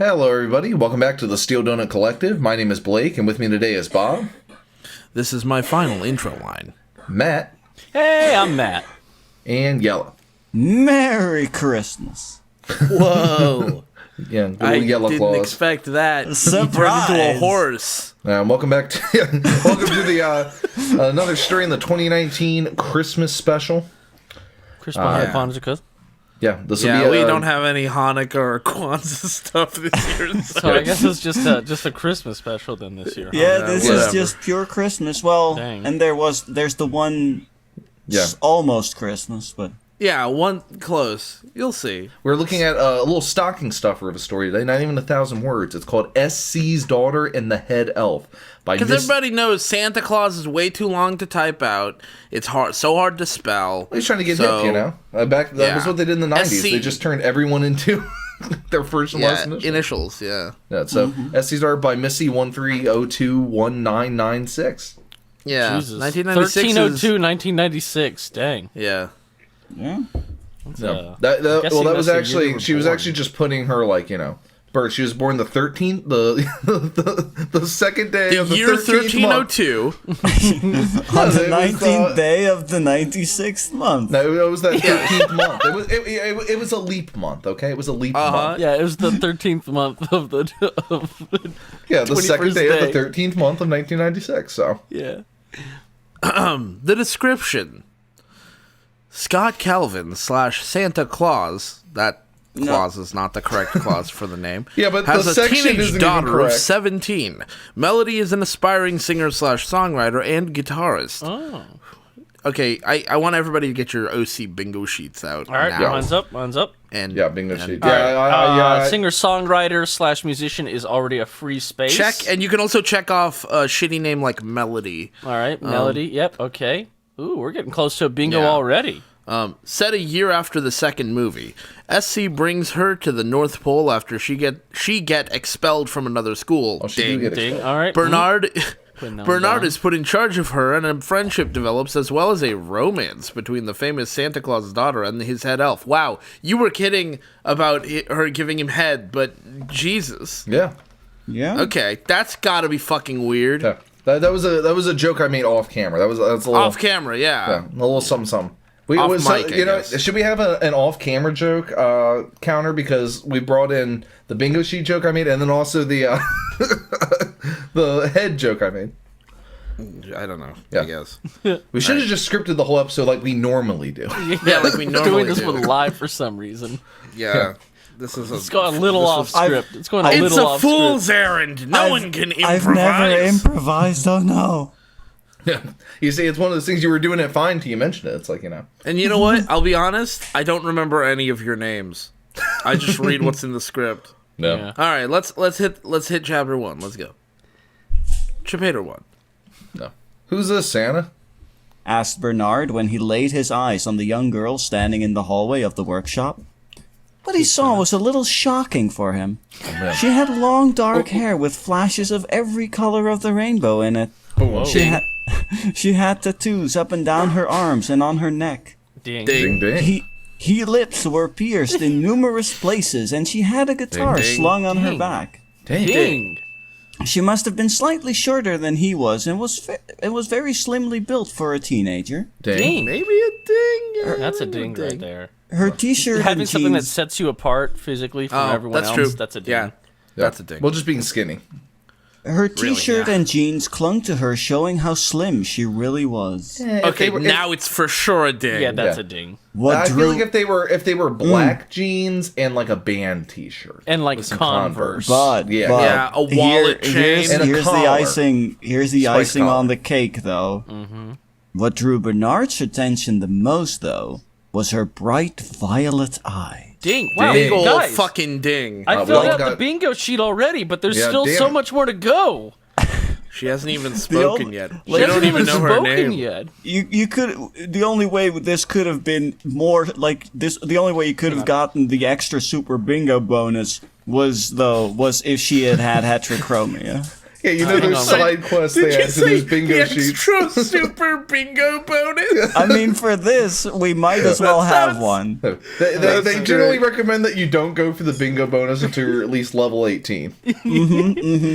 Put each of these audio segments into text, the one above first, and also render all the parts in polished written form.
Hello, everybody. Welcome back to the Steel Donut Collective. My name is Blake, and with me today is Bob. This is my final intro line. Matt. Hey, I'm Matt. And Yellow. Merry Christmas. Whoa. Yeah, little I yellow didn't claws. expect that. Surprise. He turned into a horse. Welcome back to the another story in the 2019 Christmas special. Christmas, yeah. Hanukkah. Yeah, this will Yeah, be we don't have any Hanukkah or Kwanzaa stuff this year. So I guess it's just a Christmas special then this year. Huh? Yeah, this whatever. is just pure Christmas. Well, Dang. and there's the one almost Christmas, but Yeah, one close. You'll see. We're looking at a little stocking stuffer of a story today, not even 1,000 words. It's called SC's Daughter and the Head Elf. Because everybody knows Santa Claus is way too long to type out. It's so hard to spell. He's trying to get hip, you know? That was what they did in the 90s. SC. They just turned everyone into their first and last initials, yeah. Yeah, so SC's Daughter by Missy 13021996. Yeah, Jesus. 1996 1302, 1996. Dang. Yeah. yeah. No, guessing that was that's the year actually you were she was born. actually just putting her birth. She was born the 13th, the second day The of the year 13th month. 1302. On the 19th day of the 96th month. No, it was that 13th month. It was a leap month. Okay, it was a leap month. Yeah, it was the 13th month of the Yeah, the second 21st day of day. the 13th month of 1996. So yeah. The description. Scott Calvin / Santa Claus, that clause is not the correct clause for the name, Yeah, but has the a section teenage isn't even daughter of correct. 17. Melody is an aspiring singer / songwriter and guitarist. Oh. Okay, I want everybody to get your OC bingo sheets out. All right, now. mine's up. And yeah, bingo sheet. All Yeah, right. I Singer-songwriter / musician is already a free space. check, and you can also check off a shitty name like Melody. All right, melody. Yep. Okay. Ooh, we're getting close to a bingo Yeah. already. Set a year after the second movie, SC brings her to the North Pole after she get expelled from another school. she do Ding. get Ding. All right. Bernard Putting that Bernard down. is put in charge of her, and a friendship develops, as well as a romance between the famous Santa Claus daughter and his head elf. Wow, you were kidding about her giving him head, but Jesus. Yeah. Yeah. Okay, that's gotta be fucking weird. Yeah. That was a joke I made off camera. That's a little Off camera, Yeah, a little something. Off mic, I guess. Should we have an off-camera joke counter, because we brought in the bingo sheet joke I made, and then also the the head joke I made. I don't know. Yeah. I guess. We should have just scripted the whole episode like we normally do. Yeah, like we normally doing this do. one live for some reason. Yeah. This is It's going a little off script. It's going a It's little a off fool's errand. No one can improvise. I've never improvised. Oh no. Yeah. You see, it's one of those things you were doing it fine till you mentioned it. It's like, And you know what? I'll be honest. I don't remember any of your names. I just read what's in the script. No. Yeah. All right, let's hit chapter 1. Let's go. Chapter 1. No. Who's this, Santa? Asked Bernard when he laid his eyes on the young girl standing in the hallway of the workshop. What he saw was a little shocking for him. man. She had long dark hair with flashes of every color of the rainbow in it. Boom. She had tattoos up and down her arms and on her neck. Ding. Ding, ding. Her lips were pierced in numerous places, and she had a guitar Ding, ding. slung on her Ding. back. Ding. Ding. She must have been slightly shorter than he was, and was very slimly built for a teenager. Ding. Maybe a ding. Yeah, That's a maybe ding right there. Her t-shirt Having and something that jeans. sets you apart physically from everyone that's else, true. that's a ding. Yeah, that's a ding. Well, just being skinny. Her t-shirt yeah. and jeans clung to her, showing how slim she really was. Okay, now it's for sure a ding. Yeah, that's Yeah. a ding. What I feel drew like if they were black jeans and like a band T-shirt And like with some Converse. But Yeah. a wallet chain. And a here's the collar. icing. Here's the Spice icing collar. on the cake, though. What drew Bernard's attention the most, though, was her bright violet eye. Ding. Wow, Big ol' guys. fucking ding. I we filled all out the got- bingo sheet already, but there's Yeah, still damn so it. much more to go. She hasn't even spoken old- yet. She She hasn't don't even know her spoken name. yet. You could the only way this could have been more like this. The only way you could have gotten the extra super bingo bonus was if she had heterochromia. Yeah, you know Hang those on, side quests they add to those bingo sheets. Extra super bingo bonus. I mean, for this, we might as well have one. They generally recommend that you don't go for the bingo bonus until you're at least level 18.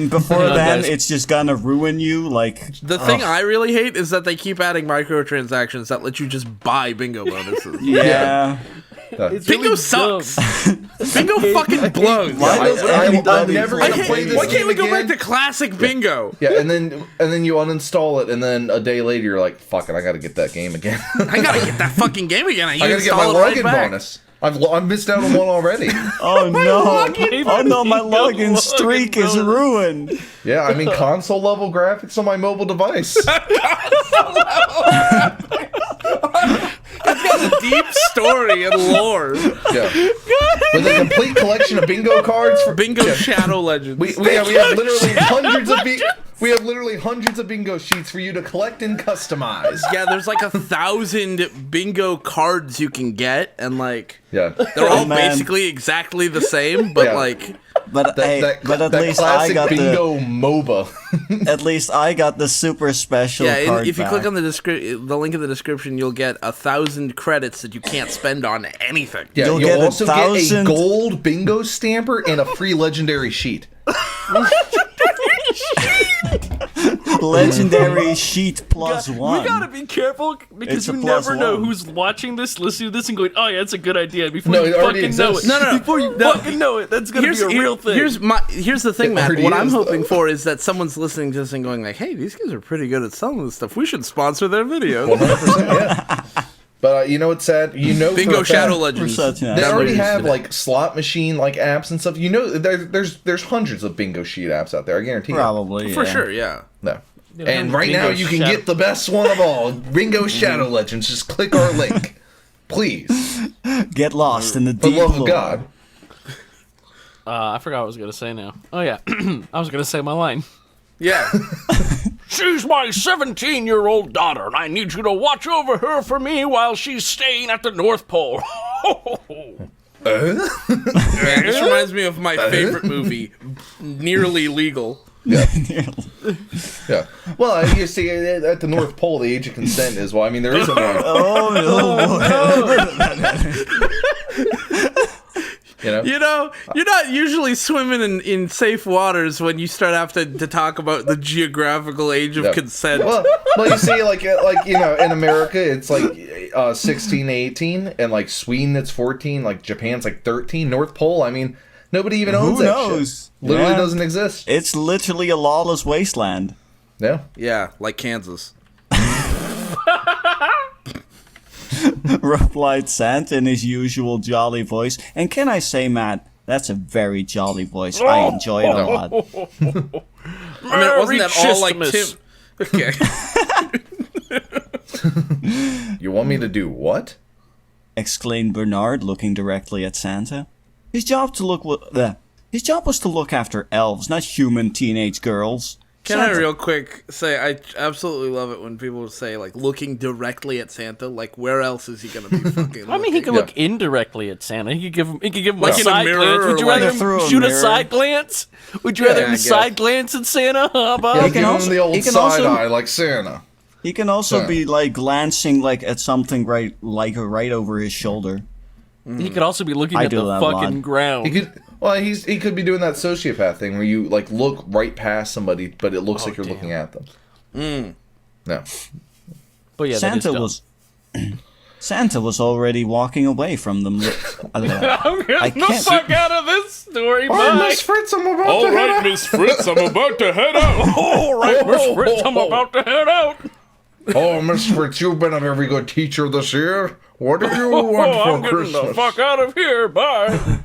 Before on, then, guys. it's just gonna ruin you. Like, The thing I really hate is that they keep adding microtransactions that let you just buy bingo bonuses. yeah. It's Bingo really sucks. dumb. Bingo fucking blows. I'm never Why gonna play this can't game we go again. back to classic bingo? Yeah, and then you uninstall it, and then a day later you're like, "Fuck it, I gotta get that game again." I gotta get that fucking game again. I gotta get my install it right login back. bonus. I've missed out on one already. Oh no! login- Oh no! My Bingo login streak login is bonus. ruined. Yeah, I mean console level graphics on my mobile device. It's got a deep story and lore. Yeah, with a complete collection of bingo cards for Bingo Shadow Legends. We have literally hundreds of we have literally hundreds of bingo sheets for you to collect and customize. Yeah, there's like 1,000 bingo cards you can get, and like Yeah, they're all man. basically exactly the same, but Yeah. like But hey, but at that least I classic got bingo MOBA. at least I got the super special yeah. card If you click back. on the link in the description, you'll get 1,000 credits that you can't spend on anything. Yeah, You'll you'll get also get a 1,000 gold bingo stamper and a free legendary sheet. Legendary sheet plus We one. gotta be careful because It's a you plus never know one. who's watching this, listening to this, and going, "Oh yeah, it's a good idea." Before No, you it already fucking know it, exists. No. before you fucking know it, that's gonna be a real thing. Here's the thing, It Matt. already What I'm is, hoping though. for is that someone's listening to this and going like, "Hey, these guys are pretty good at selling this stuff. We should sponsor their videos." 100%, yeah. But you know what's sad? You know, for Bingo a fact, Shadow Legends. such an They That's already Downloaded have today. like slot machine like apps and stuff. You know, there's hundreds of bingo sheet apps out there. I guarantee you. Probably For yeah. sure, yeah. No. Yeah, And right Bingo now you can Shadow- get the best one of all, Bingo Shadow Legends. Just click our link, please. Get lost in the For the deep love of lore. God. I forgot what I was gonna say now. Oh yeah, I was gonna say my line. Yeah. She's my 17-year-old daughter, and I need you to watch over her for me while she's staying at the North Pole. Man, this reminds me of my favorite movie, Nearly Legal. Yeah. Well, you see, at the North Pole, the age of consent is, well, I mean, there isn't one. You know? You know, you're not usually swimming in safe waters when you start having to talk about the geographical age of Yeah. consent. Well, you see, like you know, in America, it's like 16 to 18, and like Sweden, it's 14. Like Japan's like 13. North Pole, I mean, nobody even owns Who that knows? shit. Literally Yeah. doesn't exist. It's literally a lawless wasteland. Yeah. Yeah, like Kansas. Replied Santa in his usual jolly voice. And can I say, Matt, that's a very jolly voice. I enjoy it a lot. I mean, wasn't that all like Tim? Okay. You want me to do what? Exclaimed Bernard, looking directly at Santa. His job was to look after elves, not human teenage girls. Can I Santa- real quick say I absolutely love it when people say like looking directly at Santa. Like where else is he gonna be fucking? I mean, he looking? can look indirectly at Santa. He could give him Like a in a side mirror glance. Would you or like- rather Through a shoot a mirror. side glance? Would you rather Yeah, him I guess. side glance at Santa? Huh, Bob? Yeah, can give him also- the old he can side also- eye like Santa. He can also Yeah. be like glancing like at something right over his shoulder. He could also be looking I at do the that a fucking lot. ground. He could be doing that sociopath thing where you like look right past somebody, but it looks like you're damn. looking at them. No. But yeah, Santa Santa was already walking away from them. I'm I getting the can't- fuck out of this story. Oh, Bye. Miss Fritz, I'm about All to head right, out. Miss Fritz, I'm about to head out. All right, Miss Fritz, I'm about to head out. Oh, Miss Fritz, you've been a very good teacher this year. What do you want I'm for getting the Christmas? fuck out of here. Bye.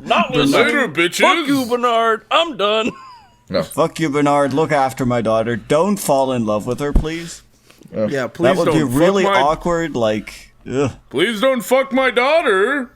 Not listening. Later, bitches. Fuck you, Bernard. I'm done. Fuck you, Bernard. Look after my daughter. Don't fall in love with her, please. Yeah, please That would don't be really fuck my, awkward. Like, ugh. Please don't fuck my daughter.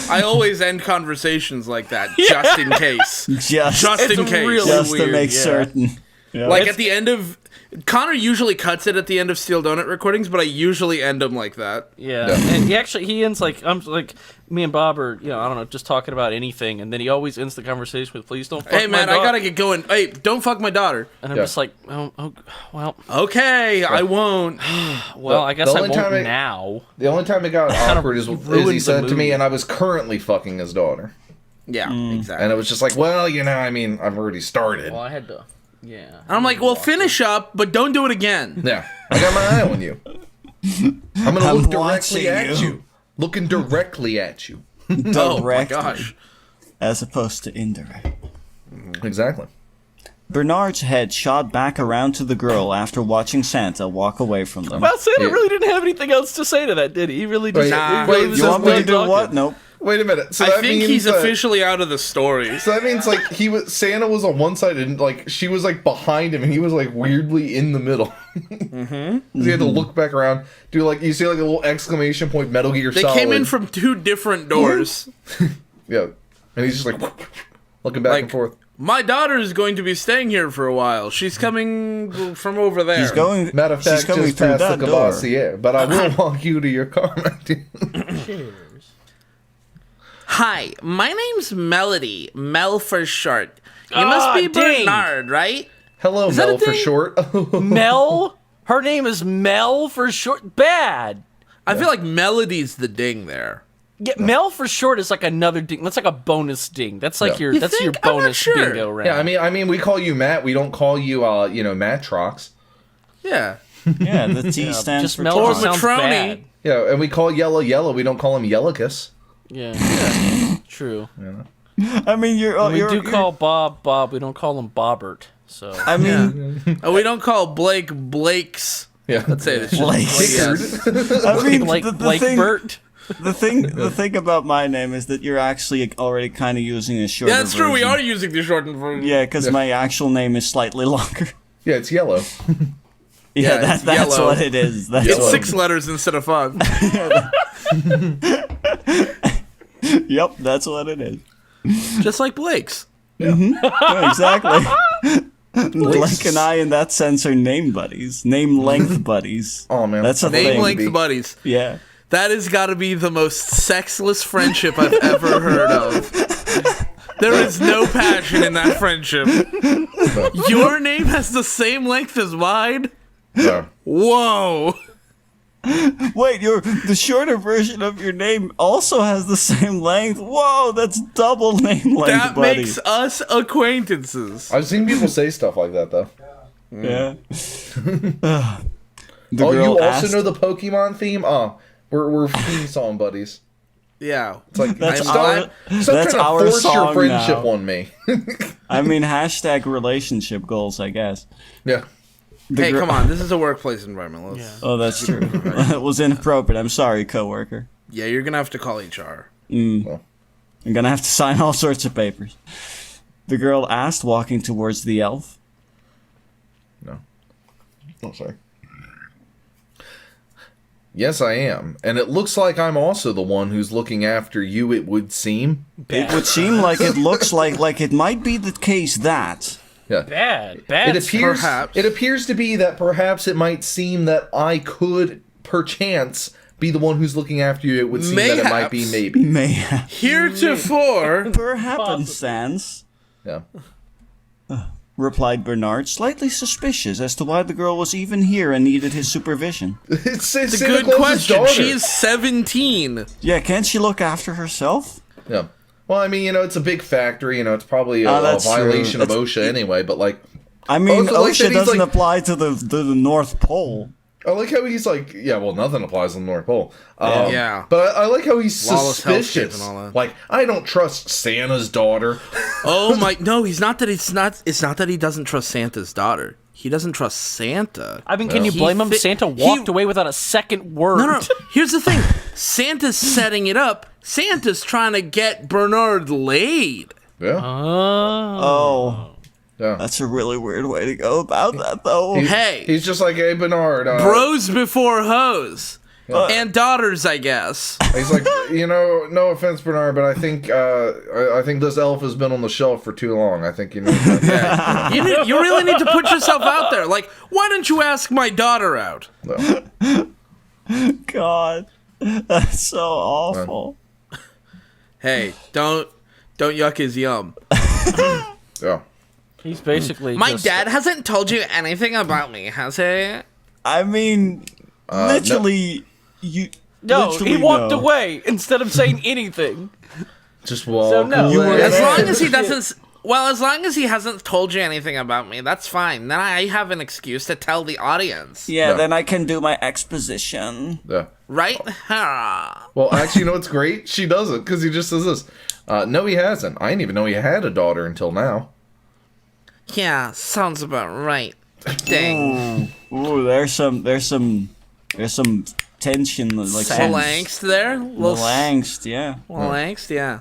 I always end conversations like that, just in case. Just Just It's in case. really just to weird, make yeah. certain. Yeah. Like at the end of Connor usually cuts it at the end of Steel Donut recordings, but I usually end them like that. Yeah, and he ends like me and Bob are I don't know just talking about anything, and then he always ends the conversation with "Please don't fuck Hey my man, I dog." gotta get going. Hey, don't fuck my daughter. And I'm just like, oh well, Okay, I won't. well, I guess the I only won't time now. The only time it got awkward is ruined he the said to me, movie. and I was currently fucking his daughter. Yeah, exactly. And it was just like, well, I mean, I've already started. Well, I had to. Yeah. And I'm like, well, finish up, but don't do it again. Yeah, I got my eye on you. I'm gonna look directly watching at you. you. Looking directly at you. Oh my Direct, gosh. as opposed to indirect. Exactly. Bernard's head shot back around to the girl after watching Santa walk away from them. Well, Santa Yeah. really didn't have anything else to say to that, did he? He really just. Wait, he wait, really you just want me to wasn't do talking. what? Nope. Wait a minute. So I that think means he's that, officially out of the story. So that means like Santa was on one side and like she was like behind him and he was like weirdly in the middle. He had to look back around, do like you see like a little exclamation point, Metal Gear They Solid. came in from two different doors. Yeah, and he's just like looking back Like, and forth. My daughter is going to be staying here for a while. She's coming from over there. She's going. Matter of she's fact, coming just through past that the door. Cavassier, but I will walk you to your car. Hi, my name's Melody. Mel for short. You must be dang. Bernard, right? Hello, that Mel a for thing? short. Mel. Her name is Mel for short. Bad. I feel like Melody's the ding there. Yeah, Mel for short is like another ding. That's like a bonus ding. That's like Yeah. your You that's your think? I'm not bonus sure. bingo round. Yeah, I mean, we call you Matt. We don't call you, Matrox. Yeah. Yeah, the T stands just for Mel Or just sounds Matroni. bad. Yeah, and we call yellow. We don't call him Yellowcus. Yeah. True. I mean, We do call Bob. We don't call him Bobbert. So I mean, Oh, we don't call Blake Blakes. Yeah, Let's say it's just Blake. yes. I mean, like the thing, Bert. the thing about my name is that you're actually already kind of using a shorter Yeah, that's true. We version. are using the shortened version. Yeah, because my actual name is slightly longer. Yeah, it's yellow. Yeah, it's that's yellow. what it is. That's It's what 6 letters instead of 5. Yep, that's what it is. Just like Blake's. Yeah, exactly. Blake and I, in that sense, are name buddies, name length buddies. Oh man, That's a Name Name thing. length buddies. Yeah. That has got to be the most sexless friendship I've ever heard of. There is no passion in that friendship. Your name has the same length as mine? No. Whoa. Wait, the shorter version of your name also has the same length. Whoa, that's double name length, That buddy. makes us acquaintances. I've seen people say stuff like that though. Yeah. The Oh, you girl also asked- know the Pokemon theme? Oh, we're theme song buddies. Yeah. It's like That's stop, our- stop that's trying to our force your song friendship now. on me. I mean, hashtag relationship goals, I guess. Yeah. Hey, come on. This is a workplace environment. Let's, Oh, that's true. It was inappropriate. I'm sorry, coworker. yeah, you're going to have to call HR. I'm gonna have to sign all sorts of papers. The girl asked, walking towards the elf. No. Oh, sorry. Yes, I am. And it looks like I'm also the one who's looking after you, it would seem. It would seem like it looks like it might be the case that. Yeah. Bad. Perhaps. It appears to be that perhaps it might seem that I could perchance be the one who's looking after you. It would seem that it might be Mayhaps. maybe. May Heretofore, per happenstance, Yeah. replied Bernard, slightly suspicious as to why the girl was even here and needed his supervision. It's a Santa good Claus's question. daughter. She is 17. Yeah, can't she look after herself? Yeah. Well, I mean, it's a big factory. It's probably a that's true. violation of That's- OSHA anyway. But like, I mean, Also, like that OSHA he's doesn't like- apply to the North Pole. I like how he's like, yeah, well, nothing applies on the North Pole. Yeah. But I like how he's Lawless hellscape suspicious. and all that. Like, I don't trust Santa's daughter. Oh my! No, he's not that. It's not that he doesn't trust Santa's daughter. He doesn't trust Santa. I mean, can you He blame him? fi- Santa he- walked away without a second word. No. Here's the thing. Santa's setting it up. Santa's trying to get Bernard laid. Yeah. Oh, Yeah. that's a really weird way to go about that, though. Hey, He's just like, hey, Bernard. bros before hoes. And daughters, I guess. He's like, no offense, Bernard, but I think this elf has been on the shelf for too long. I think You really need to put yourself out there. Like, why don't you ask my daughter out? No. God, that's so awful. Hey, don't yuck his yum. Yeah. He's basically My just, dad hasn't told you anything about me, has he? I mean, literally, you. No, literally he walked no. away instead of saying anything. Just walk So, no. away. As long as he doesn't. Well, as long as he hasn't told you anything about me, that's fine. Then I have an excuse to tell the audience. Yeah, No. then I can do my exposition. Yeah. Right? Well, actually, you know what's great? She doesn't, because he just says this. No, he hasn't. I didn't even know he had a daughter until now. Yeah, sounds about right. Dang. Ooh, there's some tension, like Little angst there? little angst, yeah. Little angst, yeah.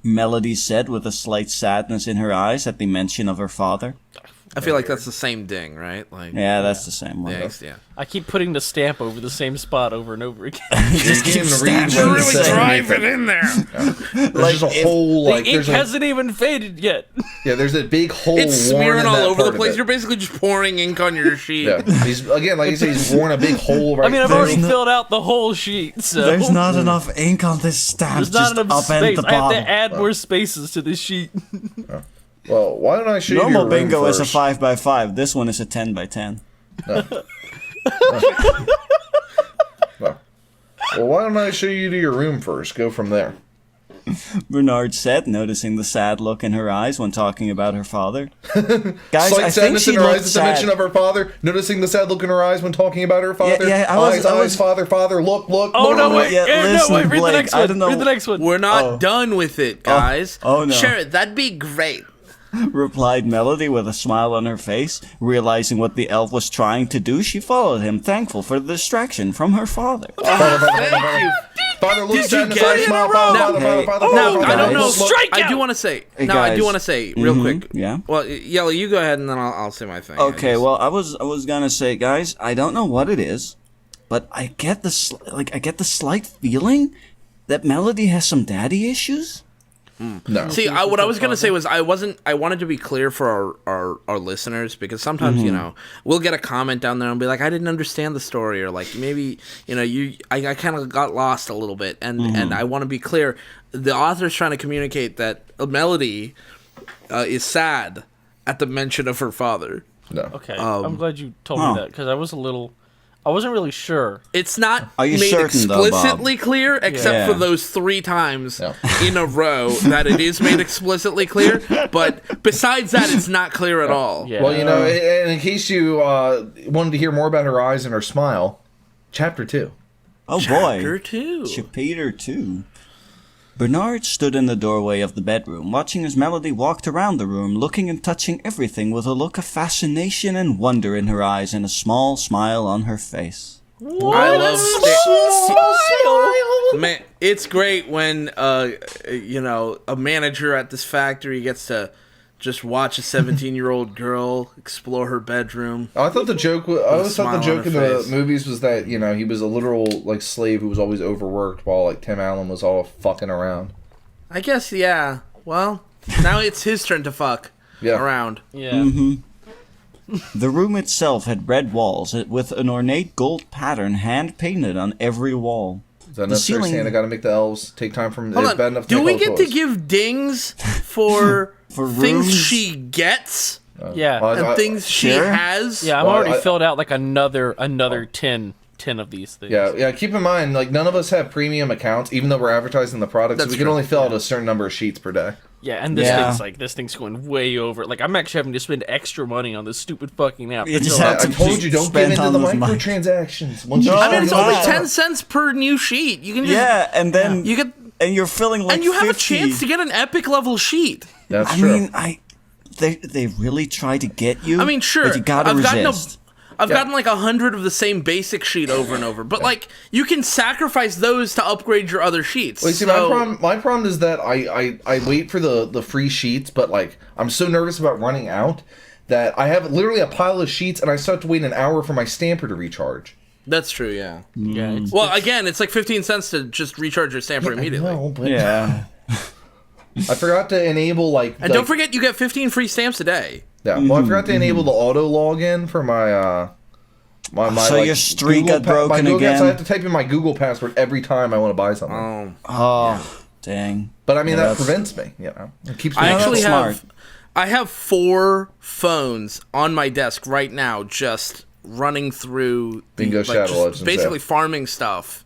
Melody said with a slight sadness in her eyes at the mention of her father. I feel like that's the same ding, right? Like, Yeah, that's the same one. angst, yeah. I keep putting the stamp over the same spot over and over again. Just You keep can't read stabbing what the it says. same- Drive it in there. There's Like, just a if whole, The like, ink there's a, hasn't even faded yet. yeah, there's a big hole It's worn smearing in all that over part the of place. it. You're basically just pouring ink on your sheet. Yeah, he's, again, like you say, he's worn a big hole right I mean, I've there. already filled out the whole sheet, so There's not enough ink on this stamp, there's just not enough up and space. the I have bottom. to add more spaces to this sheet. Well, why don't I show you Normal your room bingo is a first? 5x5. This one is a 10x10. Well, why don't I show you to your room first? Go from there. Bernard said, noticing the sad look in her eyes when talking about her father. Guys, Slight I think sadness she in her looked eyes at the mention sad. of her father. Noticing the sad look in her eyes when talking about her father. yeah, I was- eyes, father, Oh, look. no, wait, yeah, listen, read the Blake, next I one. don't know- Read the next one. We're not Oh. done with it, guys. Oh, no. Sure, that'd be great. Replied Melody with a smile on her face. Realizing what the elf was trying to do, she followed him, thankful for the distraction from her father. Thank you. Father looks Did you down his get eyes, it? smile, Now- father, Hey. father, No, father, I don't father, know. look. Strike I out! do want to say. Hey, No, I do guys. want to say real quick. Yeah. Well, Yellow, you go ahead and then I'll say my thing. Okay, well, I was gonna say, guys, I don't know what it is, but I get the slight feeling that Melody has some daddy issues. No. See, what I was gonna say was I wanted to be clear for our listeners, because sometimes we'll get a comment down there and be like, I didn't understand the story, or like maybe I kind of got lost a little bit, and I want to be clear. The author's trying to communicate that Melody is sad at the mention of her father. No. Okay, I'm glad you told me that, because I wasn't really sure. It's not Are you made certain, though, Bob? explicitly clear, except Yeah. for those 3 times Yeah. in a row that it is made explicitly clear. But besides that, it's not clear at all. Yeah. Well, and in case you wanted to hear more about her eyes and her smile, chapter 2. Oh Chapter boy, 2. Chapter 2. Bernard stood in the doorway of the bedroom, watching as Melody walked around the room, looking and touching everything with a look of fascination and wonder in her eyes and a small smile on her face. I love Man, it's great when a manager at this factory gets to just watch a 17-year-old girl explore her bedroom. I thought the joke. I always thought the smile joke on in her the face. movies was that he was a literal like slave who was always overworked, while like Tim Allen was all fucking around. I guess, yeah. Well, now it's his turn to fuck Yeah. around. Yeah. The room itself had red walls with an ornate gold pattern hand-painted on every wall. Is that necessary? ceiling- Santa got to make the elves take time from Hold it's on. bad enough. Do make we all get the to give dings for, For things rooms? she gets Yeah. and things she sure. has? Yeah, I'm Well, already I- filled out like another 10 of these things. Yeah. Keep in mind, like none of us have premium accounts, even though we're advertising the product. So That's we can true. only fill out a certain number of sheets per day. Yeah, and this Yeah. thing's going way over. Like, I'm actually having to spend extra money on this stupid fucking app. You just Until have I to told you, don't spend get into on the those microtransactions. Once you No, I mean, it's start only doing 10 that- cents per new sheet. You can just Yeah, and then you get and you're filling like and you have 50. a chance to get an epic level sheet. That's I true. mean, they really try to get you. I mean, sure. but you gotta resist. I've gotten like 100 of the same basic sheet over and over, but like you can sacrifice those to upgrade your other sheets. Well, you see, So- my problem is that I wait for the free sheets, but like I'm so nervous about running out that I have literally a pile of sheets and I still have to wait an hour for my stamper to recharge. That's true, yeah. Yeah. Well, again, it's like 15 cents to just recharge your stamper immediately. No, but Yeah. I forgot to enable And don't forget, you get 15 free stamps a day. Yeah, well, I forgot to enable the auto login for my my So like, your streak Google got broken my Google, again? So I have to type in my Google password every time I want to buy something. Oh, dang. But I mean Yeah, that that's- prevents me. You know, it keeps me. I actually that's have I have 4 phones on my desk right now just running through Bingo Shadow just Legends, basically yeah. farming stuff.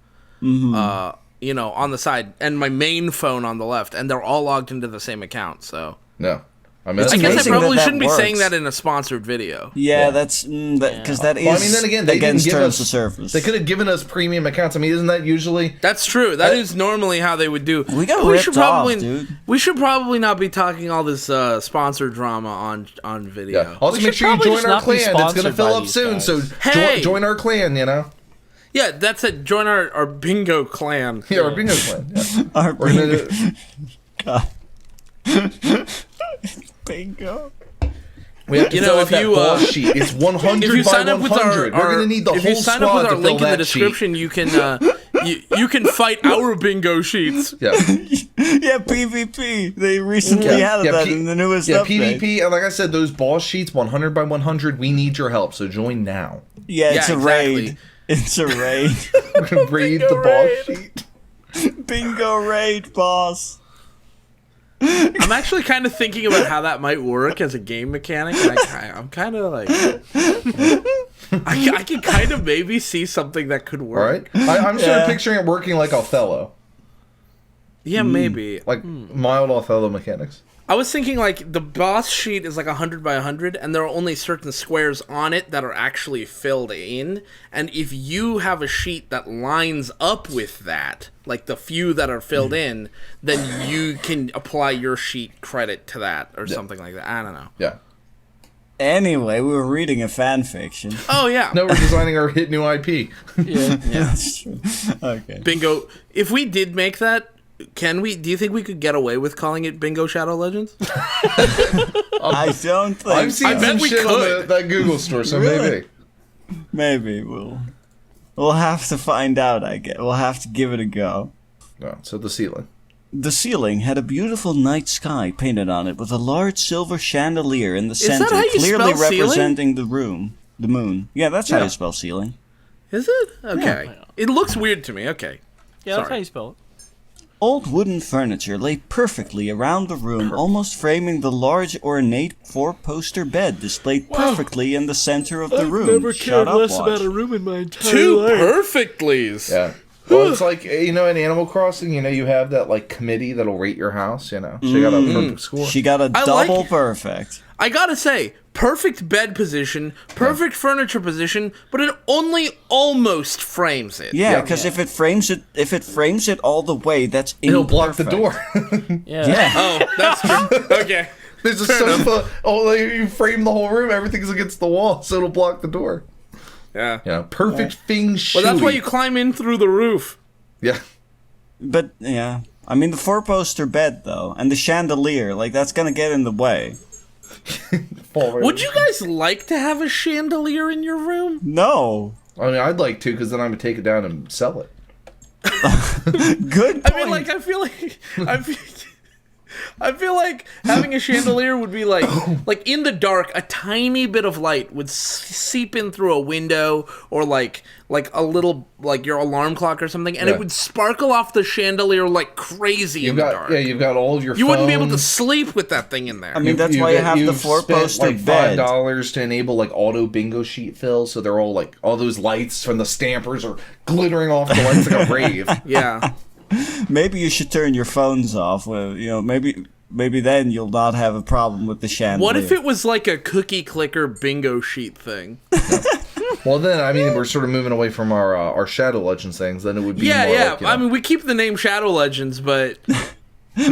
You know, on the side, and my main phone on the left, and they're all logged into the same account, so No, I mean It's I that's guess I amazing probably that shouldn't be works. saying that in a sponsored video. Yeah, that's because that is Well, I mean, then again, they against didn't give terms us. of service. They could have given us premium accounts. I mean, isn't that usually? That's true. That is normally how they would do. We got But ripped should probably, off, dude. We should probably not be talking all this sponsored drama on video. Yeah. Also, We make should sure you probably join just our not be clan. It's going to sponsored fill by up these soon. guys. So Hey! join our clan. You know. Yeah, that's it. Join our bingo clan. Yeah, our bingo clan. Yeah. Our We're gonna do, bingo. we have to You fill know, out if that you, boss sheet. It's 100 if you by sign up 100. with our, We're going to need the if whole you sign squad up with to our fill link in the that sheet. description, you can you can fight our bingo sheets. Yeah. Yeah, PvP. They recently added that in the newest update. PvP, and like I said, those boss sheets, 100 by 100, we need your help, so join now. Yeah, it's Yeah, a exactly. raid. It's a raid. We're going to raid the boss sheet. Bingo raid, boss. I'm actually kind of thinking about how that might work as a game mechanic, and I'm kind of like, I can kind of maybe see something that could All work. right? I'm sort Yeah. of picturing it working like Othello. Yeah, maybe. Like mild Othello mechanics. I was thinking like the boss sheet is like 100 by 100, and there are only certain squares on it that are actually filled in. And if you have a sheet that lines up with that, like the few that are filled in, then you can apply your sheet credit to that or something like that. I don't know. Yeah. Anyway, we were reading a fan fiction. Oh yeah, No, we're designing our hit new IP. Yeah. That's true. Okay. Bingo. If we did make that, can we? Do you think we could get away with calling it Bingo Shadow Legends? I don't think I've seen I bet some we shit on could. that Google store, so Really? maybe. Maybe we'll have to find out, I guess. We'll have to give it a go. No, so the ceiling. The ceiling had a beautiful night sky painted on it with a large silver chandelier in the that center, how you clearly spell ceiling? representing the moon. Yeah, that's how Yeah. you spell ceiling. Is it? Okay. It looks weird to me. Okay. Yeah, that's Sorry. how you spell it. Old wooden furniture lay perfectly around the room, almost framing the large ornate four-poster bed displayed perfectly in the center of the room. Shut up, Watch. room in my entire Two perfectlies. Yeah. Well, it's like, you know, in Animal Crossing, you know, you have that, like, committee that'll rate your house, you know. She got a perfect score. She got a I like double it. perfect. I gotta say, perfect bed position, perfect furniture position, but it only almost frames it. Yeah, because if it frames it all the way, that's It'll block the imperfect. door. Yeah. Yeah. Oh, that's true. Okay. There's a sofa. Oh, like, you frame the whole room. Everything's against the wall, so it'll block the door. Yeah. Yeah, perfect feng shui. Well, that's why you climb in through the roof. Yeah. But yeah, I mean the four-poster bed though, and the chandelier, like that's gonna get in the way. Would you guys like to have a chandelier in your room? No. I mean, I'd like to, because then I would take it down and sell it. Good point. I mean, like, I feel like having a chandelier would be like in the dark, a tiny bit of light would seep in through a window or like a little, like your alarm clock or something, and Yeah. it would sparkle off the chandelier like crazy in the dark. Yeah, you've got all of your You wouldn't be able to phones. sleep with that thing in there. I mean, that's why you have the you've four-poster spent, like, bed. $5 to enable like auto bingo sheet fill, so they're all like all those lights from the stampers are glittering off the lights like a rave. Yeah. Maybe you should turn your phones off. You know, maybe then you'll not have a problem with the chandelier. What if it was like a cookie clicker bingo sheet thing? Well, then I mean we're sort of moving away from our Shadow Legends things. Then it would be Yeah, more yeah. Like, you know, I mean, we keep the name Shadow Legends, but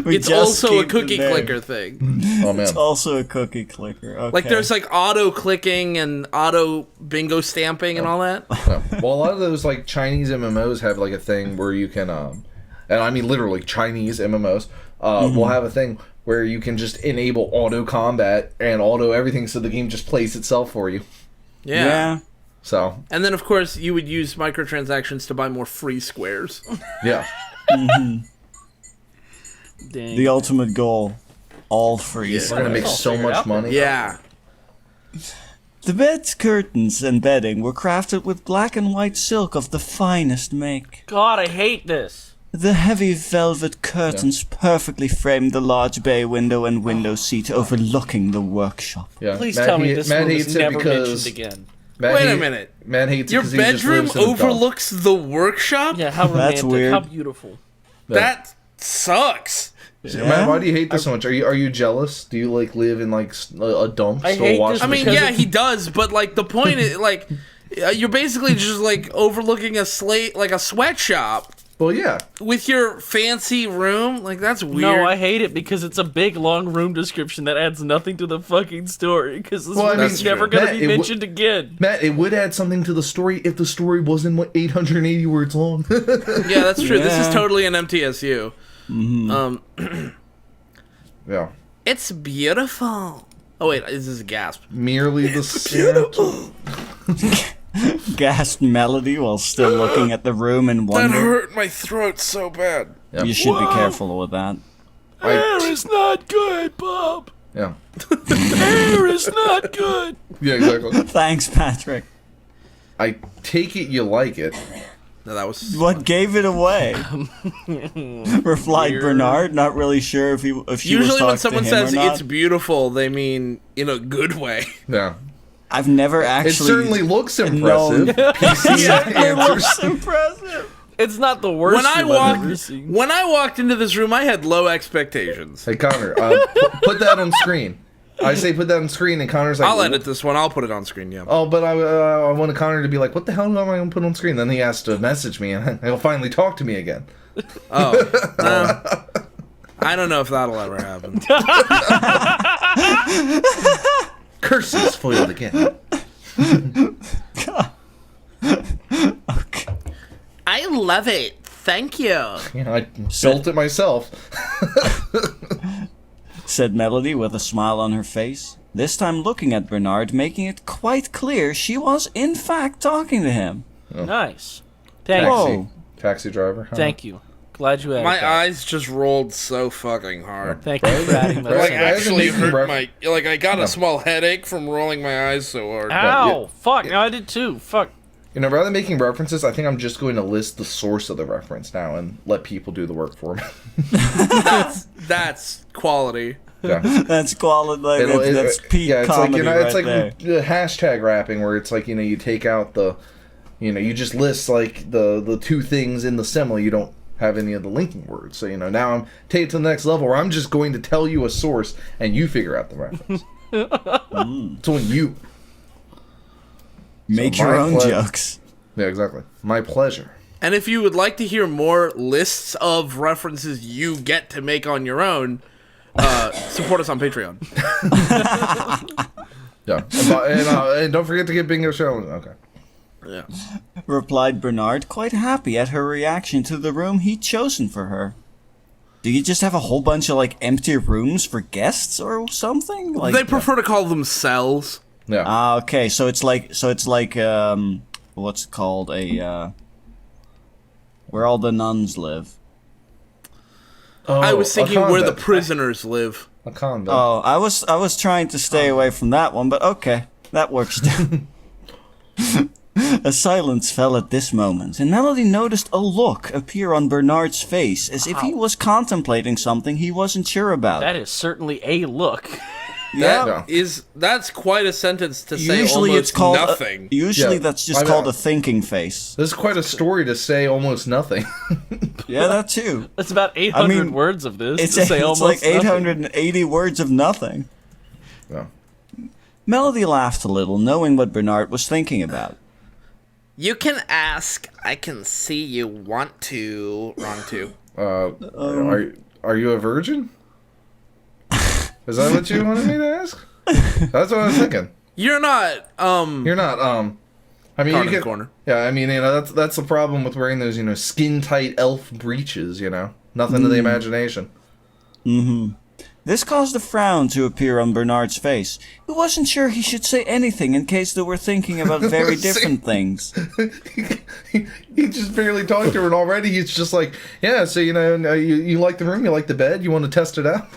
We it's just also a keep the cookie name. clicker thing. oh man, It's also a cookie clicker. Okay. Like there's like auto clicking and auto bingo stamping and all that. No. Well, a lot of those like Chinese MMOs have like a thing where you can, and I mean literally Chinese MMOs, will have a thing where you can just enable auto combat and auto everything, so the game just plays itself for you. Yeah. Yeah. So. And then, of course, you would use microtransactions to buy more free squares. Yeah. Dang. The ultimate goal. All free. We're gonna make so much money. Yeah. The bed's curtains and bedding were crafted with black and white silk of the finest make. God, I hate this. The heavy velvet curtains perfectly framed the large bay window and window seat overlooking the workshop. Yeah. Please Matt tell me this room is it never because mentioned again. Wait a minute. Matt hates it Your 'cause he just bedroom lives in a dump. overlooks the workshop? Yeah, how romantic. That's weird. How beautiful. That sucks. So, Matt, why do you hate this so much? Are you jealous? Do you like live in like a dump? I still hate watching this I mean, because yeah, he does, but like the point is, like, you're basically just like overlooking a sweatshop Well, yeah. with your fancy room. Like, that's weird. No, I hate it because it's a big, long room description that adds nothing to the fucking story. Because this room is never going to be mentioned again. Matt, it would add something to the story if the story wasn't 880 words long. Yeah, that's true. This is Yeah. totally an MTSU. Yeah. It's beautiful. Oh wait, this is a gasp. Merely the Santa. Gasped Melody while still looking at the room and That wondering. hurt my throat so bad. Yeah. You should be careful with that. Air is not good, Bob. Yeah. Air is not good. Yeah, exactly. Thanks, Patrick. I take it you like it. No, that was What gave it away? Replied Bernard, not really sure if she was usually talking when someone to him says or not. it's beautiful, they mean in a good way. Yeah. I've never It actually. certainly looks known- impressive. PC answers. impressive. It's not the worst When I room I've ever walked, seen. when I walked into this room, I had low expectations. Hey, Connor, put that on screen. I say put that on screen, and Connor's like, I'll edit this one. I'll put it on screen. Yeah. Oh, but I wanted Connor to be like, what the hell am I going to put on screen? Then he has to message me, and he'll finally talk to me again. Oh. I don't know if that'll ever happen. Curses foiled again. I love it. Thank you. You know, I built it myself. Said Melody with a smile on her face, this time looking at Bernard, making it quite clear she was in fact talking to him. Nice. Thanks. Whoa. Taxi driver. Huh? Thank you. Glad you added My that. eyes just rolled so fucking hard. Thank you for adding that. Right. Like I haven't actually eaten hurt breakfast. my like I got a small headache from rolling my eyes so hard. Ow! Fuck! No, I did too. Fuck. You know, rather than making references, I think I'm just going to list the source of the reference now and let people do the work for me. That's quality. Yeah. That's quality. Like, that's peak yeah, it's comedy like, it's right like there. hashtag rapping where it's like, you take out the, you just list like the two things in the simile. You don't have any of the linking words. So, now I'm taking it to the next level where I'm just going to tell you a source and you figure out the reference. It's on you. Make So your my own ple- jokes. Yeah, exactly. My pleasure. And if you would like to hear more lists of references you get to make on your own, support us on Patreon. Yeah. And don't forget to get Bingo Show. Okay. Yeah. Replied Bernard, quite happy at her reaction to the room he'd chosen for her. Do you just have a whole bunch of empty rooms for guests or something? They prefer to call them cells. Yeah. Ah, okay. So it's like what's it called? Where all the nuns live. I was thinking a where the convent. prisoners live. A convent. Oh, I was trying to stay away from that one, but okay, that works too. A silence fell at this moment, and Melody noticed a look appear on Bernard's face, as if he was contemplating something he wasn't sure about. That is certainly a look. Yeah. That's quite a sentence to say Usually almost it's called nothing. usually Yeah. that's just I mean, called a thinking face. This is quite a story to say almost nothing. Yeah, that too. It's about 800 mean, words of this. It's, to say it's almost like nothing. 880 words of nothing. Yeah. Melody laughed a little, knowing what Bernard was thinking about. You can ask. I can see you want to. Wrong to. Are you a virgin? Is that what you wanted me to ask? That's what I was thinking. You're not. You're not. I mean, Caught you in get. the corner. Yeah, I mean, that's the problem with wearing those, skin tight elf breeches. Nothing to the imagination. This caused a frown to appear on Bernard's face. He wasn't sure he should say anything in case they were thinking about very different things. He just barely talked to her, and already he's just like, yeah, so, you like the room, you like the bed, you want to test it out?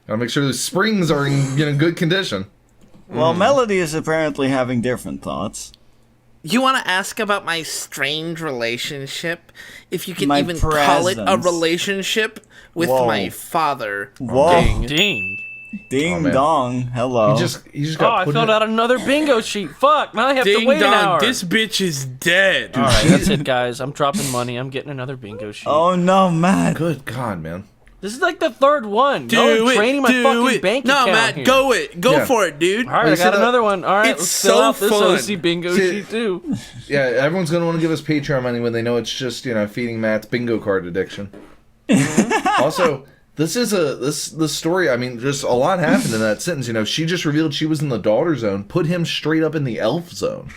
Gotta make sure the springs are in good condition. Well, Melody is apparently having different thoughts. You want to ask about my strange relationship? If you can My even call it a presence. relationship with Whoa. my father. Whoa. Ding. Ding Oh, man. dong. Hello. He just Oh, got I put filled in. out another bingo sheet. Fuck, now I have to Ding wait an dong, hour. this bitch is dead. All right, that's it, guys. I'm dropping money. I'm getting another bingo sheet. Oh no, Matt. Good God, man. This is like the third one. Do I'm it, draining my do fucking it. bank No, account Matt, here. go it. Go Yeah. for it, dude. All right, You I see got that? another one. All right, It's let's fill so out this fun. OC bingo See- sheet too. Yeah, everyone's gonna want to give us Patreon money when they know it's just feeding Matt's bingo card addiction. Also, this story. I mean, just a lot happened in that sentence. She just revealed she was in the daughter zone, put him straight up in the elf zone.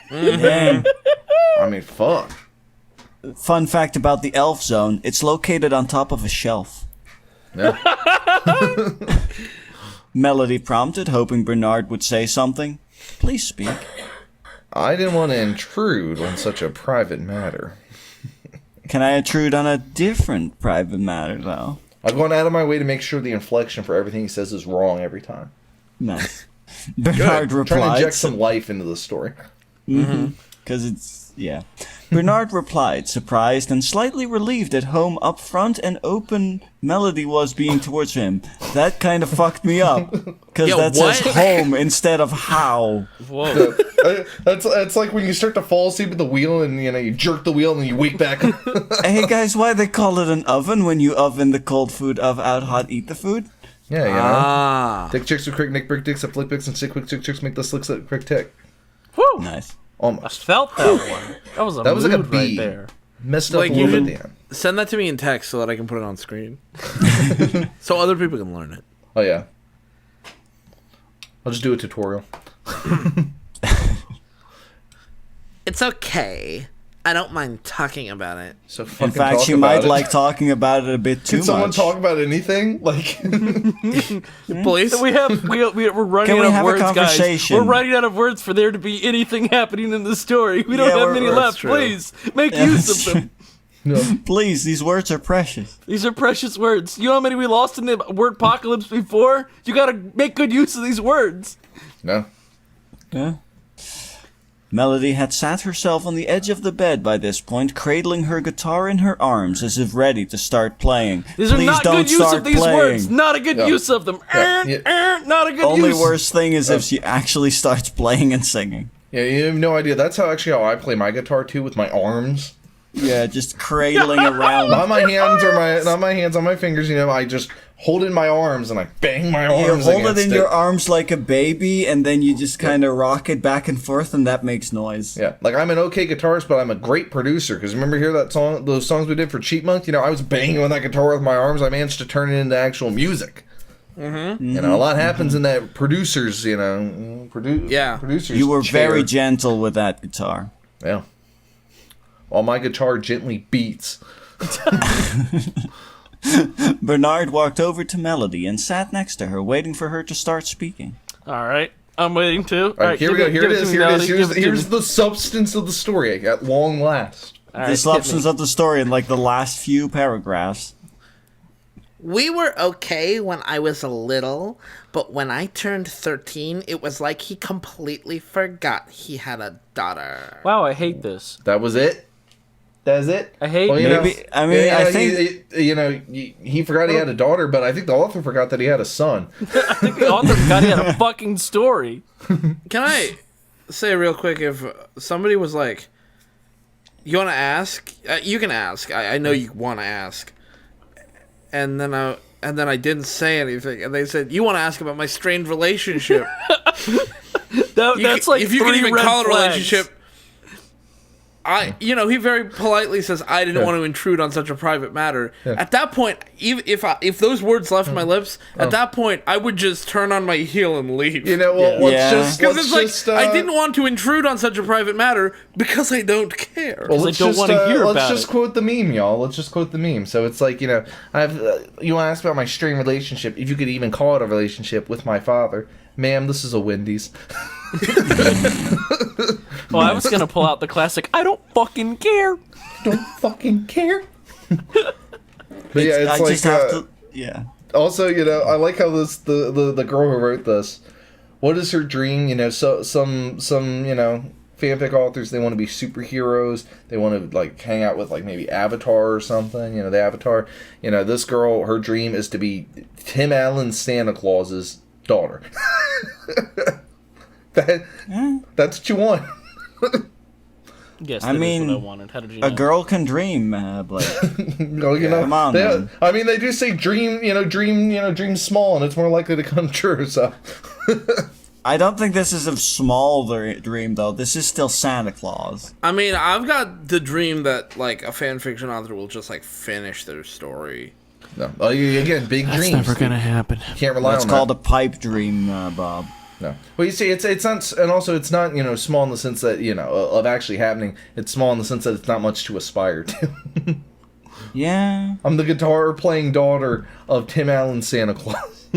Dang. I mean, fuck. Fun fact about the elf zone, it's located on top of a shelf. Yeah. Melody prompted, hoping Bernard would say something. Please speak. I didn't want to intrude on such a private matter. Can I intrude on a different private matter, though? I've gone out of my way to make sure the inflection for everything he says is wrong every time. Nice. Bernard Trying to replied. inject some life into the story. Because it's, yeah. Bernard replied, surprised and slightly relieved at home upfront and open Melody was being towards him. That kind of fucked me up. Because Yo, that says what? home instead of how. Whoa. That's like when you start to fall asleep at the wheel and you jerk the wheel and then you wake back up. Hey guys, why they call it an oven when you oven the cold food of out hot eat the food? Yeah, Ah. Dick chicks with quick nick brick dicks, a flick picks, and sick quick chick chicks make the slicks at quick tick. Woo. Nice. I Almost. felt that one. That was a That was like a mood right B. there. Messed up Like, a you little bit should- at the end. Send that to me in text so that I can put it on screen. So other people can learn it. Oh, yeah. I'll just do a tutorial. It's okay. I don't mind talking about it. So In fucking fact, talk she about might it. like talking about it a bit too Can someone much. talk about anything? Like, Please. We're running Can we out of have a words, guys. conversation? We're running out of words for there to be anything happening in the story. We don't Yeah, have we're- many that's left. true. Please make Yeah, use that's of them. no. Please, these words are precious. These are precious words. You know how many we lost in the word apocalypse before? You gotta make good use of these words. No. Yeah. Melody had sat herself on the edge of the bed by this point, cradling her guitar in her arms as if ready to start playing. These are Please not don't good use start of these playing. words. Not a good Yeah. use of them. Yeah. Not a good Only use. worst thing is if she actually starts playing and singing. Yeah, you have no idea. That's how I play my guitar too, with my arms. Yeah, just cradling around. Not my hands or not my hands on my fingers. I just hold it in my arms and I bang my You arms. hold it against in your arms like a baby, and then you just kind of rock it back and forth, and that makes noise. Yeah, like I'm an okay guitarist, but I'm a great producer. Because remember, those songs we did for Cheapmunk. I was banging on that guitar with my arms. I managed to turn it into actual music. Mm-hmm. A lot happens in that producers. Producers. You were chair. very gentle with that guitar. Yeah. While my guitar gently beats. Bernard walked over to Melody and sat next to her, waiting for her to start speaking. All right, I'm waiting to. All right, here we go. Here it is. Here's the substance of the story at long last. The substance of the story in like the last few paragraphs. We were okay when I was little, but when I turned 13, it was like he completely forgot he had a daughter. Wow, I hate this. That was it. That's it. I hate I think he forgot he had a daughter, but I think the author forgot that he had a son. I think the author forgot he had a fucking story. Can I say real quick, if somebody was like, you want to ask? You can ask. I know you want to ask. And then I didn't say anything, and they said, you want to ask about my strained relationship. That's like if you can three even red call it a flags. relationship. he very politely says, I didn't want to intrude on such a private matter. At that point, even if those words left my lips, at that point, I would just turn on my heel and leave. Let's Because it's just, I didn't want to intrude on such a private matter because I don't care. Well, Because I don't want to hear about it. Let's just quote the meme, y'all. Let's just quote the meme. So it's like, you want to ask about my strained relationship, if you could even call it a relationship, with my father. Ma'am, this is a Wendy's. Well, I was going to pull out the classic, I don't fucking care. Don't fucking care. But yeah, it's I like... just have to, yeah. Also, I like how the girl who wrote this, what is her dream? Some fanfic authors, they want to be superheroes. They want to hang out with maybe Avatar or something. The Avatar. This girl, her dream is to be Tim Allen's Santa Claus's daughter. That's what you want. Yes, I mean, what I wanted. How did you know? A girl can dream, Blake. Come on, man. I mean, they do say dream small, and it's more likely to come true. So, I don't think this is a small dream, though. This is still Santa Claus. I mean, I've got the dream that a fan fiction author will just finish their story. no. Again, big dreams. That's never gonna happen. Can't rely It's on called that. a pipe dream, Bob. No. Well, you see, it's not, and also it's not, small in the sense that, of actually happening. It's small in the sense that it's not much to aspire to. Yeah. I'm the guitar-playing daughter of Tim Allen's Santa Claus.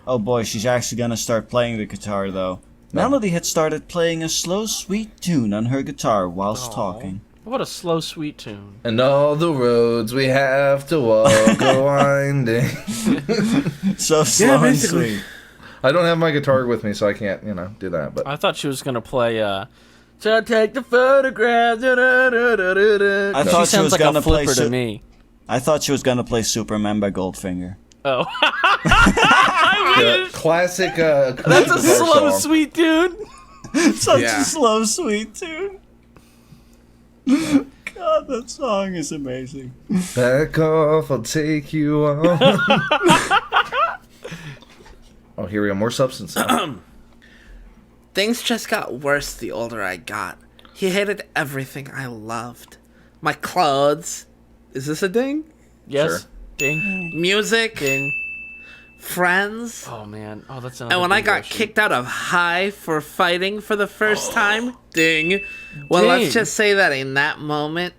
Oh boy, she's actually gonna start playing the guitar, though. Melody had started playing a slow, sweet tune on her guitar whilst talking. What a slow, sweet tune. And all the roads we have to walk are winding. So slow and basically. sweet. I don't have my guitar with me, so I can't, do that. But I thought she was gonna play. To take the photographs. I thought she sounds was like gonna a play. flipper to me. I thought she was gonna play Superman by Goldfinger. Oh, classic. that's a guitar slow, song. sweet tune. Such Yeah. a slow, sweet tune. God, that song is amazing. Back off, I'll take you on. Oh, here we go. More substance now. Things just got worse the older I got. He hated everything I loved. My clothes, Is this a ding? Yes. Sure. Ding. music, Ding. friends. Oh man. Oh, that's another. And when I bingo got sheet. kicked out of High for fighting for the first time, ding. Well, let's Ding. just say that in that moment,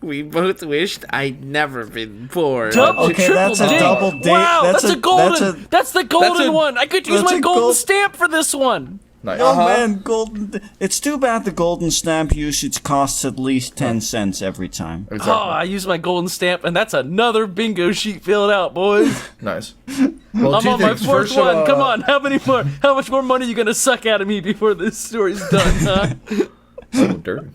we both wished I'd never been born. Double, Okay, triple that's a ding. double ding. Wow, That's that's a- a golden. that's That's, a- the golden that's a- one. I could use that's my a golden gold- stamp for this one. Nice. Oh man, it's too bad the golden stamp usage costs at least 10 cents every time. Exactly. Oh, I use my golden stamp, and that's another bingo sheet filled out, boys. Nice. Well, I'm two on my things. fourth First, one. Come on, how much more money are you gonna suck out of me before this story's done, huh? Oh, dirty.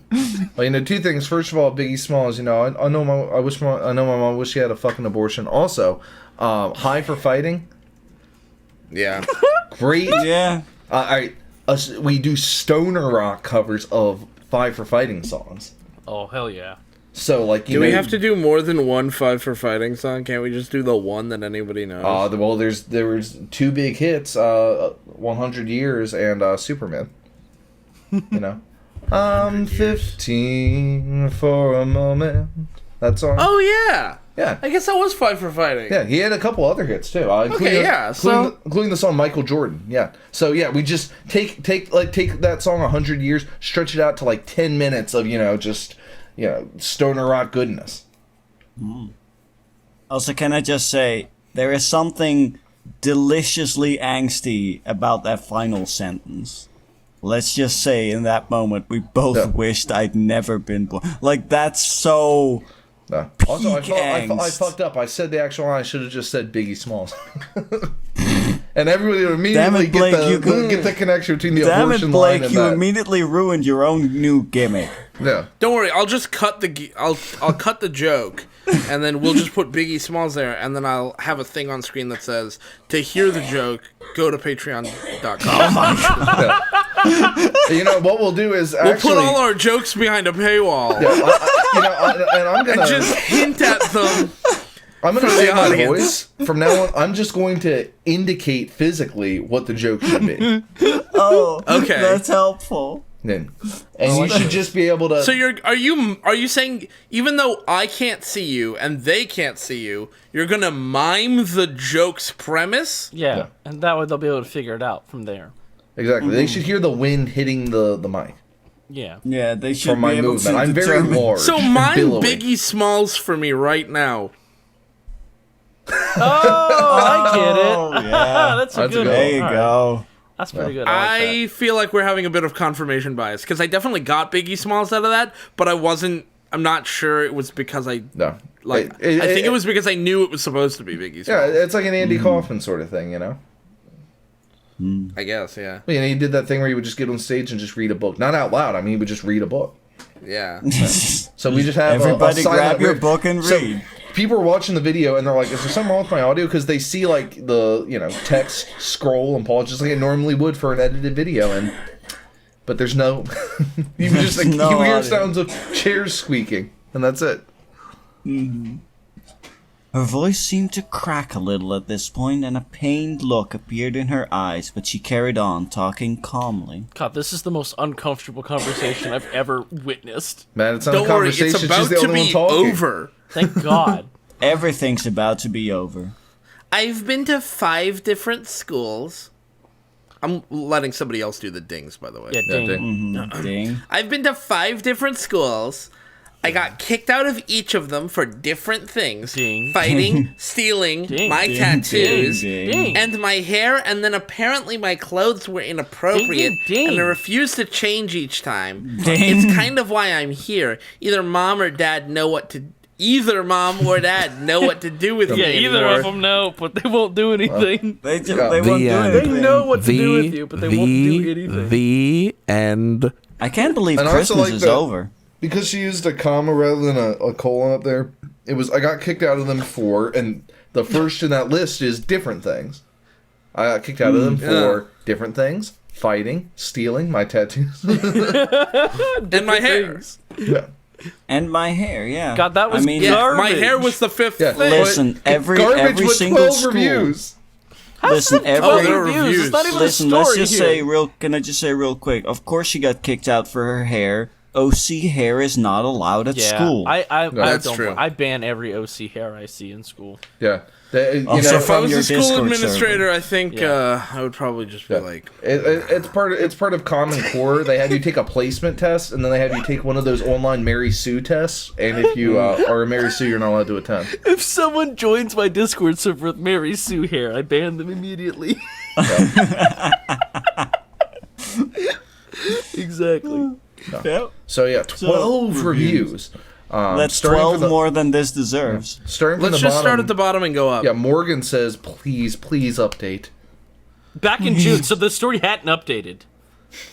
Well, two things. First of all, Biggie Smalls. I know my mom wish she had a fucking abortion. Also, High for Fighting. Yeah. Great. Yeah. All right. We do stoner rock covers of Five for Fighting songs. Oh hell yeah! So Do we have to do more than one Five for Fighting song? Can't we just do the one that anybody knows? Well, there was two big hits, 100 Years and Superman. I'm 15 for a moment. That song. Oh yeah. Yeah. I guess that was Five for Fighting. Yeah, he had a couple other hits too. Including the song Michael Jordan. Yeah. So yeah, we just take that song 100 Years, stretch it out to 10 minutes of stoner rock goodness. Also, can I just say, there is something deliciously angsty about that final sentence. Let's just say in that moment, we both wished I'd never been born. That's so... Also, I angst. fucked up. I said the actual line. I should have just said Biggie Smalls. And everybody would immediately get the connection between the Damn abortion it, Blake, line and you that. immediately ruined your own new gimmick. Yeah. Don't worry, I'll just cut I'll cut the joke, and then we'll just put Biggie Smalls there, and then I'll have a thing on screen that says, to hear the joke, go to patreon.com. What we'll do is We'll actually... put all our jokes behind a paywall. and I'm gonna... And just hint at them. I'm going to for say the my audience. voice. From now on, I'm just going to indicate physically what the joke should be. Oh, Okay. That's helpful. And you should just be able to. So are you saying even though I can't see you and they can't see you, you're gonna mime the joke's premise? Yeah, and that way they'll be able to figure it out from there. Exactly. They should hear the wind hitting the mic. Yeah. Yeah, they should From my be able movement. to I'm very determine- large. So and mime billowy. Biggie Smalls for me right now. Oh, I get it. Oh, yeah. That's a That's a good good one. There you All right. go. That's pretty good. I like I feel like we're having a bit of confirmation bias because I definitely got Biggie Smalls out of that, but I'm not sure it was because I No. like. I think it was because I knew it was supposed to be Biggie Yeah, Smalls. it's like an Andy Kaufman sort of thing, you know? I guess, yeah, You know, he did that thing where he would just get on stage and just read a book. Not out loud, I mean, he would just read a book. yeah. So we just have Everybody a sign grab that your we're- book and so read. people are watching the video and they're like, is there something wrong with my audio? Because they see like the, text scroll and pause just like it normally would for an edited video. But there's no, you just like, no you hear audio. sounds of chairs squeaking and that's it. Her voice seemed to crack a little at this point, and a pained look appeared in her eyes, but she carried on, talking calmly. God, this is the most uncomfortable conversation I've ever witnessed. Man, it's not Don't a worry, conversation. it's about she's the to only one be talking. over. Thank God. Everything's about to be over. I've been to 5 different schools. I'm letting somebody else do the dings, by the way. Yeah, Yeah, ding. Ding. I've been to 5 different schools. I got kicked out of each of them for different things. Ding. Fighting, stealing, Ding. my Ding, tattoos, ding, Ding. and my hair, and then apparently my clothes were inappropriate, Ding, ding, ding. and I refused to change each time. Ding. It's kind of why I'm here. Either mom or dad know what to do with Yeah, me either anymore. of them know, but they won't do anything. They won't do They anything. know what to do with you, but they won't do anything. The end. I can't believe And I also Christmas like is that- over. Because she used a comma rather than a colon up there, I got kicked out of them for, and the first in that list is different things. I got kicked out of them for different things, fighting, stealing, my tattoos. And my hair. Yeah. And my hair, yeah. God, that was Yeah, garbage. my hair was the 5th Yeah. thing. Listen, every Garbage with single 12 school. reviews. Listen, there every are reviews. It's not even listen. a Let's story just here. Can I just say real quick? Of course, she got kicked out for her hair. OC hair is not allowed at Yeah, school. I That's don't. true. I ban every OC hair I see in school. Yeah. Also, If I was your a school Discord administrator, server. I think Yeah. I would probably just be like, it's part of Common Core. They have you take a placement test, and then they have you take one of those online Mary Sue tests. And if you are a Mary Sue, you're not allowed to attend. If someone joins my Discord server with Mary Sue hair, I ban them immediately. Exactly. Yep. So yeah, 12 reviews. That's starting 12 from the- more than this deserves. Starting from let's the just bottom, start at the bottom and go up. Yeah, Morgan says, please update. Back in June, so the story hadn't updated.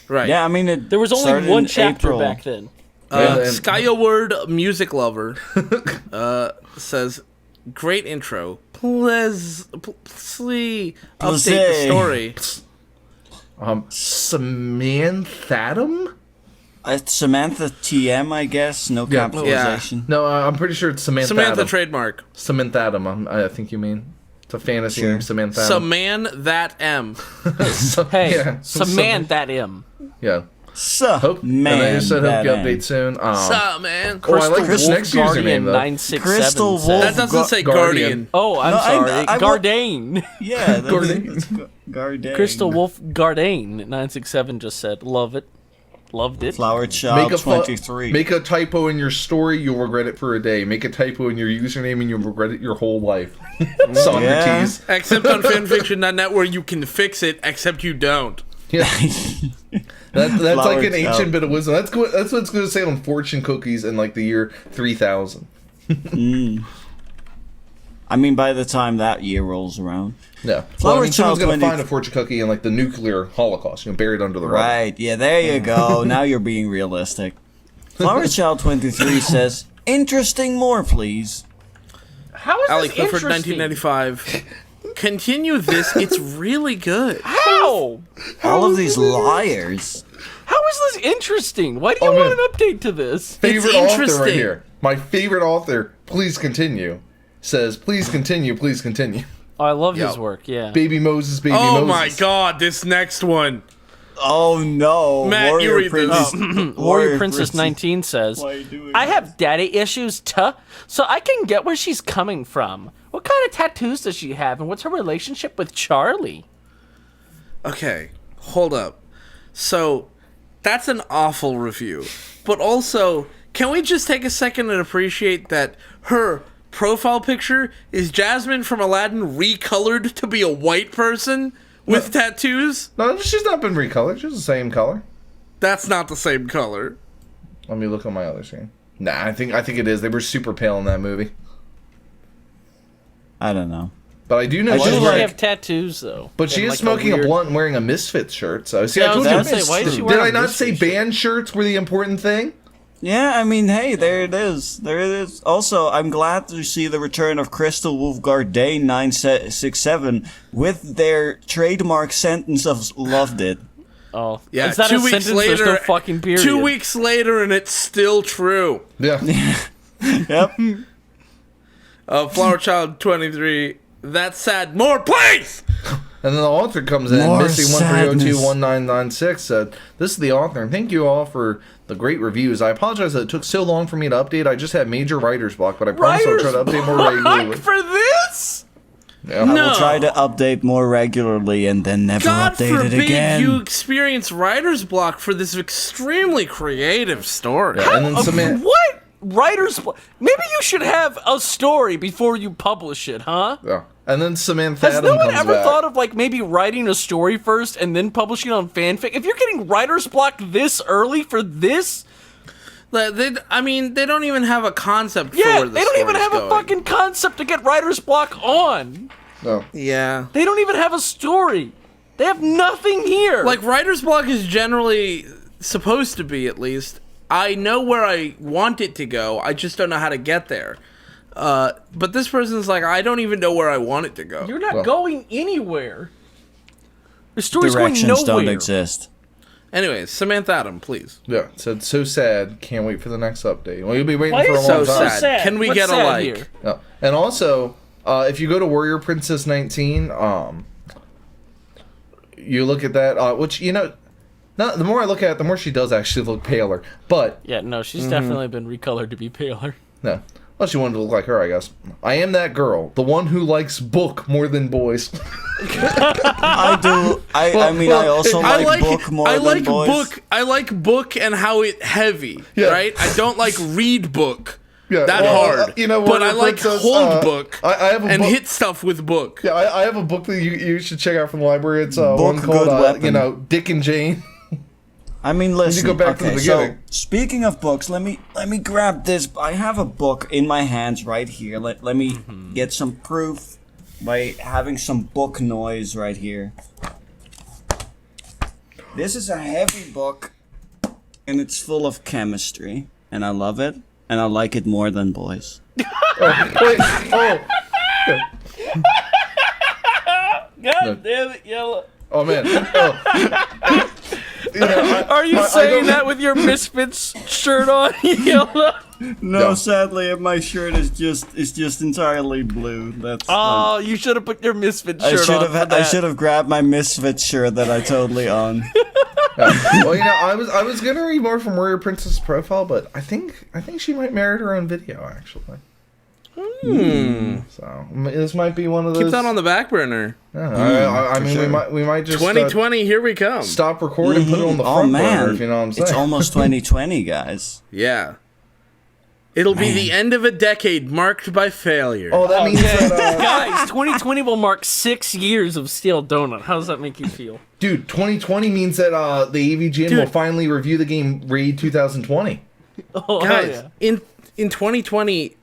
Right. Yeah, I mean, it There was only started one in chapter April. back then. And- Skyward Music Lover says, great intro. Please update the Please. story. Samanthatum? It's Samantha TM, I guess. No Yeah. capitalization. No, I'm pretty sure it's Samantha. Samantha trademark. Samanthatum, I think you mean. It's a fantasy Sure. name, Samantha. Saman that M. Hey, yeah. Saman that M. Yeah. So, Hope, man, and I just said hope that you end. update soon. Sup, man? Oh, I like this Wolf next username, Guardian though. 967 Crystal says- Wolf. That doesn't say Guardian. Guardian. Oh, I'm No, sorry. I Gardane. Yeah, Gordon. it's Gardane. Crystal Wolf Gardane 967 just said, love it. Loved it. Flower Child Make 23. make a typo in your story, you'll regret it for a day. Make a typo in your username and you'll regret it your whole life. Socrates. Except on fanfiction.net where you can fix it, except you don't. Yeah. That's Flower like an Child. ancient bit of wisdom. That's what it's going to say on fortune cookies in like the year 3000. I mean, by the time that year rolls around. Yeah. Flower Well, I mean, someone's Child going to 20 find a fortune cookie in like the nuclear holocaust, buried under the rubble. Right, yeah, there you go. Now you're being realistic. Flower Child 23 says, interesting more, please. How is Allie this Clifford, interesting? 1995. Continue this. It's really good. How? All of these liars. How is this interesting? Why do you Oh, want man. an update to this? Favorite It's author interesting. right here. My favorite author, please continue, says, please continue, please continue. Oh, I love Yo. his work, yeah. Baby Moses, baby Oh Moses. my god, this next one. Oh no! Matt, you read this. Warrior Princess 19 says, I have daddy issues, so I can get where she's coming from. What kind of tattoos does she have, and what's her relationship with Charlie? Okay, hold up. So, that's an awful review. But also, can we just take a second and appreciate that her profile picture is Jasmine from Aladdin recolored to be a white person with tattoos? No, she's not been recolored. She's the same color. That's not the same color. Let me look on my other screen. Nah, I think it is. They were super pale in that movie. I don't know. But I do know Why she's does she wearing. have tattoos, though? But she And, is smoking a weird- blunt and wearing a Misfits shirt. So see, Yeah, I told I you. was gonna say, why is she Did wearing I a not say Misfits shirt? band shirts were the important thing? Yeah, I mean, hey, there it is. There it is. Also, I'm glad to see the return of Crystal Wolfguard Day 967 with their trademark sentence of "loved it." Oh, Yeah, is that 2 a weeks sentence? later. There's no fucking period. 2 weeks later, and it's still true. Yeah. Yep. Flower Child 23. That's sad. More, please! And then the author comes in, More Missy13021996 said, "This is the author, and thank you all for the great reviews. I apologize that it took so long for me to update. I just had major writer's block, but I promise I'll try to update more regularly." for this? Yeah. I No. will try to update more regularly and then never God update forbid it again. you experience writer's block for this extremely creative story. Yeah, and then Samantha. What? Maybe you should have a story before you publish it, huh? Yeah. And then Samantha Has Adam no one comes ever back. thought of like maybe writing a story first and then publishing it on fanfic? If you're getting writer's block this early for this, They don't even have a concept for yeah, where the they don't even story's have going. a fucking concept to get writer's block on. No. Yeah. They don't even have a story. They have nothing here. Like, writer's block is generally supposed to be, at least, I know where I want it to go, I just don't know how to get there. But this person's like, I don't even know where I want it to go. you're not going anywhere. The story's Directions going nowhere. don't exist. Anyways, Samantha Adam, please. Yeah, it said, "So sad. Can't wait for the next update." Well, you'll be waiting Why for a is long so time. sad? Can we What's get a sad like? here? Yeah. And also, if you go to Warrior Princess 19, you look at that, which, you know, the more I look at it, the more she does actually look paler. But, Yeah, no, she's definitely been recolored to be paler. no. Well, she wanted to look like her, I guess. I am that girl, the one who likes book more than boys. I do. I also like book more than boys. I like book and how it heavy, Yeah. right? I don't like read book Yeah, that well, hard. you know, but I Warrior like Princess, hold book I have a and book. hit stuff with book. Yeah, I have a book that you should check out from the library. It's one Book, called, good weapon. Dick and Jane. I mean, listen. go back to the okay, so beginning. speaking of books, let me grab this. I have a book in my hands right here. Let me get some proof by having some book noise right here. This is a heavy book, and it's full of chemistry, and I love it, and I like it more than boys. Wait, oh. God damn it, Yellow. Oh, man. Oh. You know, Are you I saying don't- that with your Misfits shirt on, Yellow? No, No. sadly, my shirt is just entirely blue. That's. Oh, you should have put your Misfits I shirt should on. have. for I that. should have grabbed my Misfits shirt that I totally own. Well, you know, I was gonna read more from Warrior Princess' profile, but I think she might merit her own video, actually. So this might be one of those. Keep that on the back burner. Yeah, I mean, sure. we might just 2020, here we come. stop recording, put it on the Oh front man, burner, if you know what I'm saying. it's almost 2020, guys. Yeah. It'll be the end of a decade marked by failure. Oh, that means that, Guys, 2020 will mark 6 years of Steel Donut. How does that make you feel? dude, 2020 means that the AVGN will finally review the game Raid 2020. Oh, hell Guys, yeah. in 2020,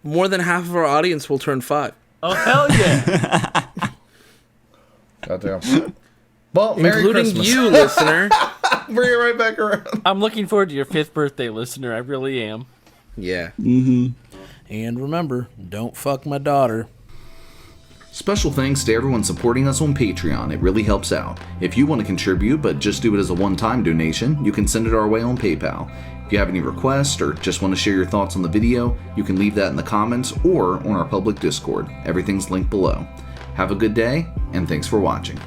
more than half of our audience will turn 5. Oh, hell yeah. Goddamn. Well, Merry Including Christmas. you, listener. Bring it right back around. I'm looking forward to your 5th birthday, listener. I really am. Yeah. And remember, don't fuck my daughter. Special thanks to everyone supporting us on Patreon. It really helps out. If you want to contribute, but just do it as a one-time donation, you can send it our way on PayPal. If you have any requests or just want to share your thoughts on the video, you can leave that in the comments or on our public Discord. Everything's linked below. Have a good day, and thanks for watching.